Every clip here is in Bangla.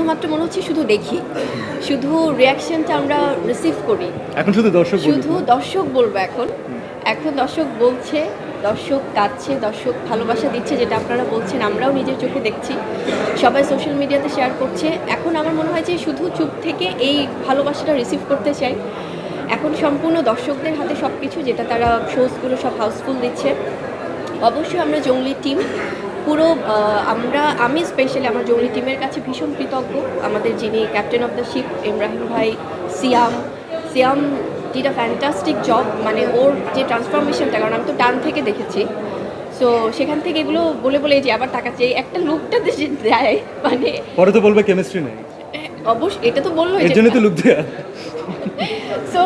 শুধুমাত্র মনে হচ্ছে শুধু দেখি, শুধু রিয়াকশনটা আমরা রিসিভ করি। এখন শুধু দর্শক বলবো এখন দর্শক বলছে, দর্শক কাঁদছে, দর্শক ভালোবাসা দিচ্ছে, যেটা আপনারা বলছেন আমরাও নিজের চোখে দেখছি, সবাই সোশ্যাল মিডিয়াতে শেয়ার করছে। এখন আমার মনে হয় যে শুধু চুপ থেকে এই ভালোবাসাটা রিসিভ করতে চাই। এখন সম্পূর্ণ দর্শকদের হাতে সব কিছু, যেটা তারা শোজগুলো সব হাউসফুল দিচ্ছে। অবশ্যই আমরা জঙ্গলি টিম পুরো আমি স্পেশালি আমার জঙ্গলি টিমের কাছে ভীষণ কৃতজ্ঞ। আমাদের যিনি captain of the ship Ibrahim ভাই, সিয়াম ডিড আ ফ্যান্টাস্টিক জব। মানে ওর যে ট্রান্সফরমেশনটা, কারণ আমি তো ডান থেকে দেখেছি, সো সেখান থেকে এগুলো বলে যে আবার টাকা চেয়ে একটা লুকটাতে যে দেয়, মানে পরে তো বলবে কেমিস্ট্রি নেই, অবশ্যই এটা তো বললো, এর জন্য তো লুক দেয়া। সো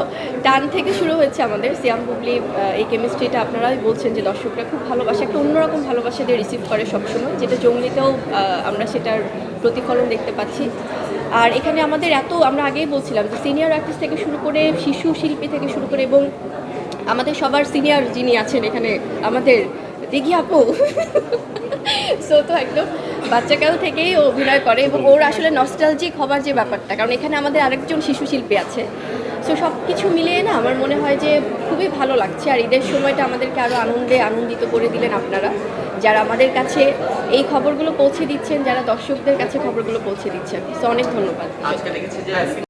ডান থেকে শুরু হয়েছে আমাদের সিয়াম বুবলি। এই কেমিস্ট্রিটা আপনারাই বলছেন যে দর্শকরা খুব ভালোবাসে, একটা অন্যরকম ভালোবাসা দিয়ে রিসিভ করে সবসময়, যেটা জঙ্গলিতেও আমরা সেটার প্রতিফলন দেখতে পাচ্ছি। আর এখানে আমাদের আমরা আগেই বলছিলাম যে সিনিয়র আর্টিস্ট থেকে শুরু করে শিশু শিল্পী থেকে শুরু করে, এবং আমাদের সবার সিনিয়র যিনি আছেন এখানে আমাদের দিঘি আপু, সো তো একদম বাচ্চাকাল থেকেই ও অভিনয় করে, এবং ওর আসলে নস্টালজিক হবার যে ব্যাপারটা, কারণ এখানে আমাদের আরেকজন শিশু শিল্পী আছে। সো সব কিছু মিলিয়ে না আমার মনে হয় যে খুবই ভালো লাগছে। আর ঈদের সময়টা আমাদেরকে আরও আনন্দিত করে দিলেন আপনারা, যারা আমাদের কাছে এই খবরগুলো পৌঁছে দিচ্ছেন, যারা দর্শকদের কাছে খবরগুলো পৌঁছে দিচ্ছেন। সো অনেক ধন্যবাদ।